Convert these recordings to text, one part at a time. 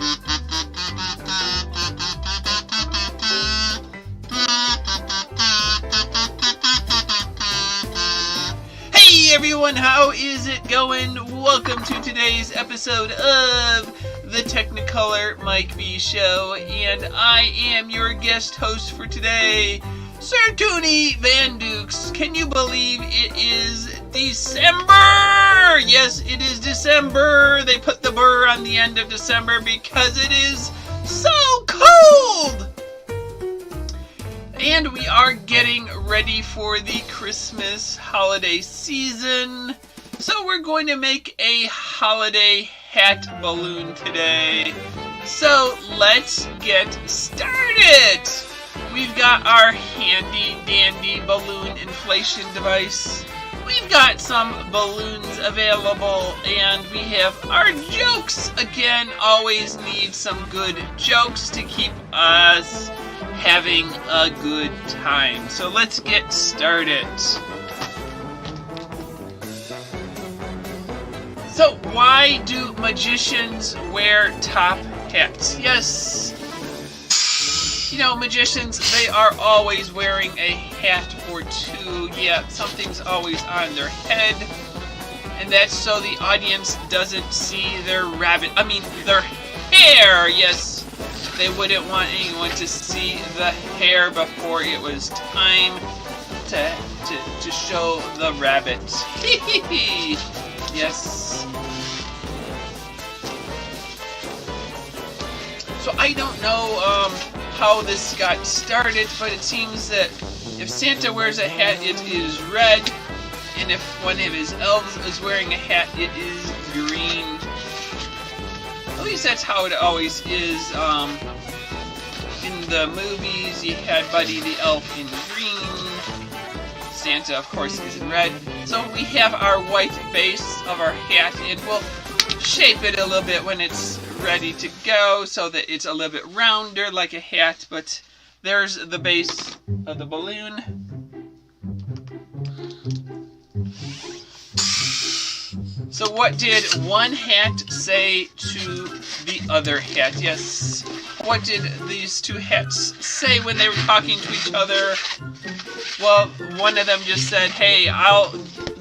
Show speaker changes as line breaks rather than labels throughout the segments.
Hey everyone, how is it going? Welcome to today's episode of the Technicolor Mike B Show, and I am your guest host for today, Sir Toony Van Dukes. Can you believe it is December? Yes, it is December. They put the burr on the end of December because it is so cold. And we are getting ready for the Christmas holiday season. So we're going to make a holiday hat balloon today. So let's get started. We've got our handy dandy balloon inflation device. We've got some balloons available, and we have our jokes. Again, always need some good jokes to keep us having a good time. So let's get started. So why do magicians wear top hats? Yes, you know, magicians, they are always wearing a hat or two. Yeah, something's always on their head, and that's so the audience doesn't see their their hair. Yes, they wouldn't want anyone to see the hair before it was time to show the rabbit. Yes. So I don't know how this got started, but it seems that if Santa wears a hat, it is red, and if one of his elves is wearing a hat, it is green. At least that's how it always is. In the movies, you had Buddy the Elf in green. Santa, of course, is in red. So we have our white base of our hat, and we'll shape it a little bit when it's ready to go so that it's a little bit rounder like a hat. But there's the base of the balloon. So what did one hat say to the other hat? Yes, what did these two hats say when they were talking to each other? Well, one of them just said, "Hey,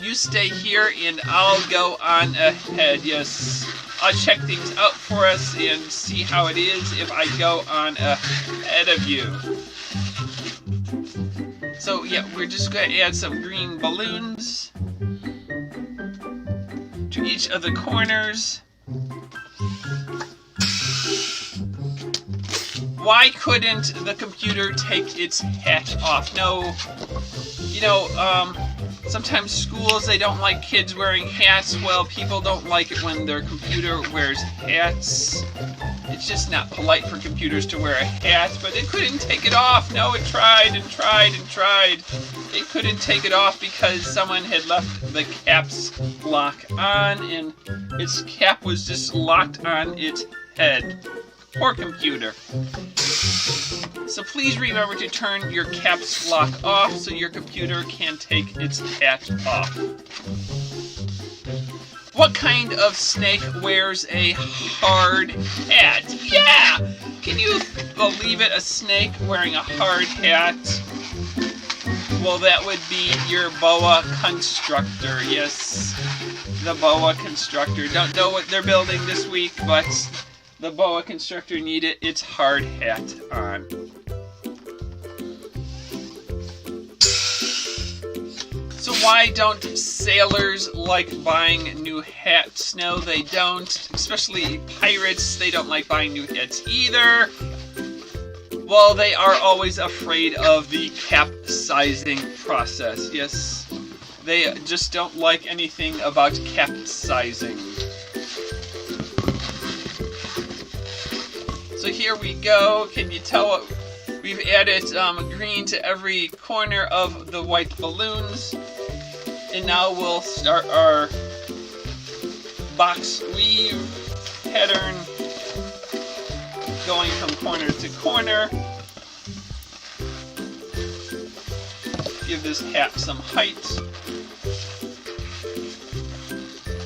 you stay here and I'll go on ahead." Yes, I'll check things out for us and see how it is if I go on ahead of you. So yeah, we're just going to add some green balloons to each of the corners. Why couldn't the computer take its hat off? No, you know, sometimes schools, they don't like kids wearing hats. Well, people don't like it when their computer wears hats. It's just not polite for computers to wear a hat, but it couldn't take it off. No, it tried and tried and tried. It couldn't take it off because someone had left the caps lock on, and its cap was just locked on its head. Poor computer. So please remember to turn your caps lock off so your computer can take its hat off. What kind of snake wears a hard hat? Yeah! Can you believe it? A snake wearing a hard hat? Well, that would be your boa constrictor. Yes, the boa constrictor. Don't know what they're building this week, but the boa constrictor needed its hard hat on. So why don't sailors like buying new hats? No, they don't. Especially pirates, they don't like buying new hats either. Well, they are always afraid of the capsizing process. Yes, they just don't like anything about capsizing. So here we go. Can you tell what we've added? Green to every corner of the white balloons. And now we'll start our box weave pattern, going from corner to corner. Give this hat some height.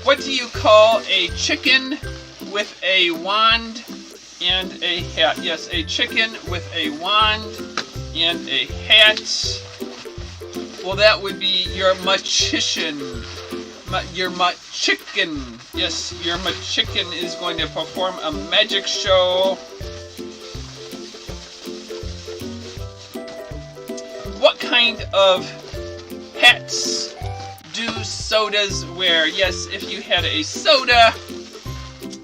What do you call a chicken with a wand and a hat. Yes, a chicken with a wand and a hat. Well, that would be your magician. Your chicken. Yes, your chicken is going to perform a magic show. What kind of hats do sodas wear? Yes, if you had a soda,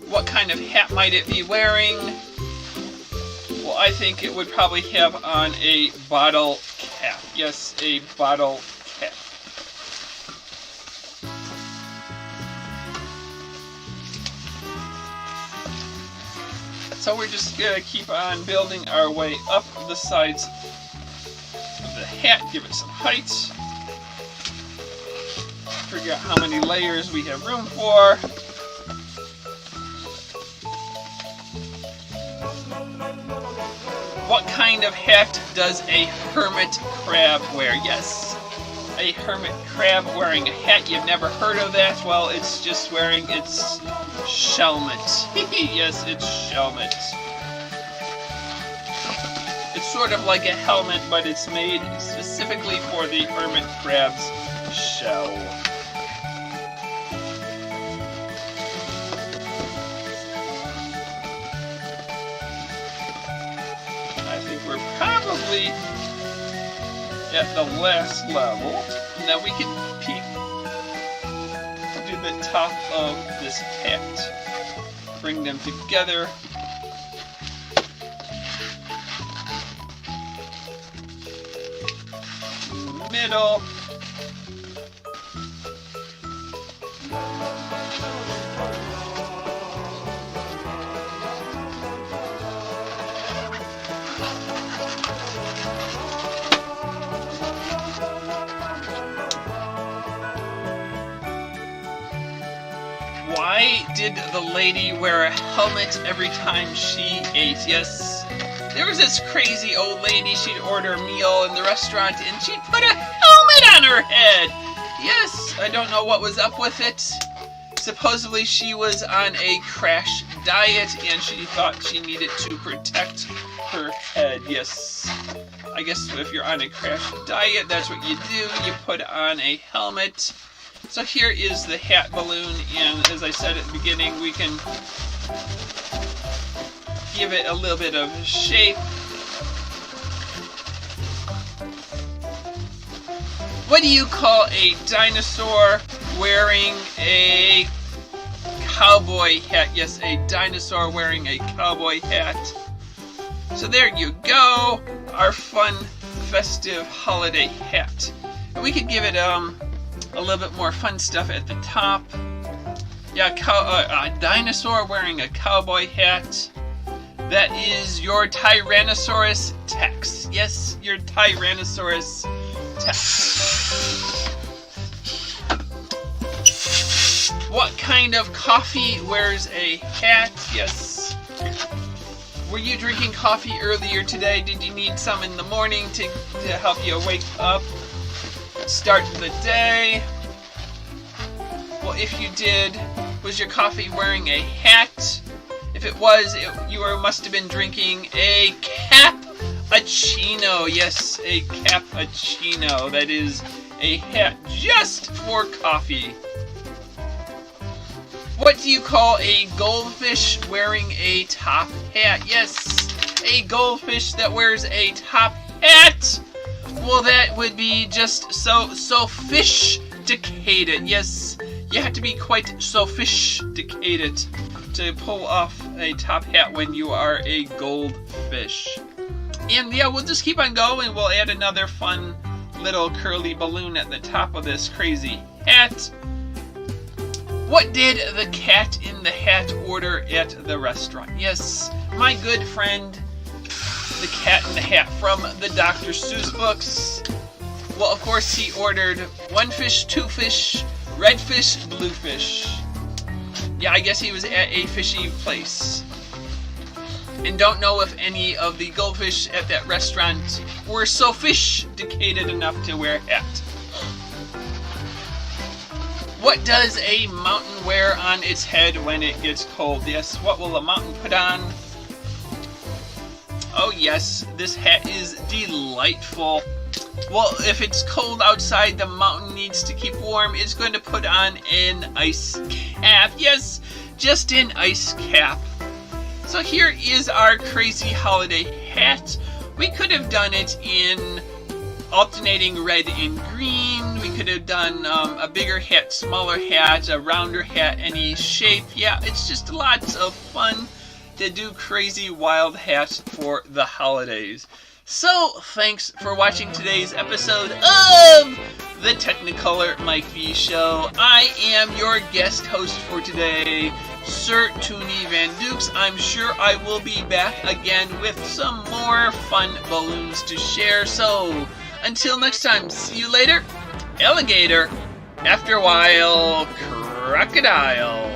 what kind of hat might it be wearing? Well, I think it would probably have on a bottle cap. Yes, a bottle cap. So we're just going to keep on building our way up the sides of the hat, give it some height. Figure out how many layers we have room for. What kind of hat does a hermit crab wear? Yes, a hermit crab wearing a hat. You've never heard of that? Well, it's just wearing its shelmet. Yes, it's shelmet. It's sort of like a helmet, but it's made specifically for the hermit crab's shell. I think we're probably at the last level. Now we can peek to the top of this hat. Bring them together. Middle. Why did the lady wear a helmet every time she ate? Yes, there was this crazy old lady, she'd order a meal in the restaurant and she'd put a helmet on her head. Yes, I don't know what was up with it. Supposedly she was on a crash diet and she thought she needed to protect her head. Yes, I guess if you're on a crash diet, that's what you do. You put on a helmet. So here is the hat balloon, and as I said at the beginning, we can give it a little bit of shape. What do you call a dinosaur wearing a cowboy hat? Yes, a dinosaur wearing a cowboy hat. So there you go, our fun, festive holiday hat. And we could give it a little bit more fun stuff at the top. Yeah, a dinosaur wearing a cowboy hat. That is your Tyrannosaurus Rex. Yes, your Tyrannosaurus Rex. What kind of coffee wears a hat? Yes. Were you drinking coffee earlier today? Did you need some in the morning to help you wake up? Start the day. Well, if you did, was your coffee wearing a hat? If it was, you must have been drinking a cappuccino. Yes, a cappuccino. That is a hat just for coffee. What do you call a goldfish wearing a top hat? Yes, a goldfish that wears a top hat. Well, that would be just so sophisticated. Yes, you have to be quite sophisticated to pull off a top hat when you are a goldfish. And yeah, we'll just keep on going. We'll add another fun little curly balloon at the top of this crazy hat. What did the cat in the hat order at the restaurant? Yes, my good friend, the Cat in the Hat from the Dr. Seuss books. Well, of course, he ordered one fish, two fish, red fish, blue fish. Yeah, I guess he was at a fishy place. And don't know if any of the goldfish at that restaurant were sophisticated enough to wear a hat. What does a mountain wear on its head when it gets cold? Yes, what will a mountain put on Oh yes, this hat is delightful. Well, if it's cold outside, the mountain needs to keep warm. It's going to put on an ice cap. Yes, just an ice cap. So here is our crazy holiday hat. We could have done it in alternating red and green. We could have done a bigger hat, smaller hat, a rounder hat, any shape. Yeah, it's just lots of fun to do crazy wild hats for the holidays. So, thanks for watching today's episode of the Technicolor Mike B Show. I am your guest host for today, Sir Toony Van Dukes. I'm sure I will be back again with some more fun balloons to share. So, until next time, see you later, alligator. After a while, crocodile.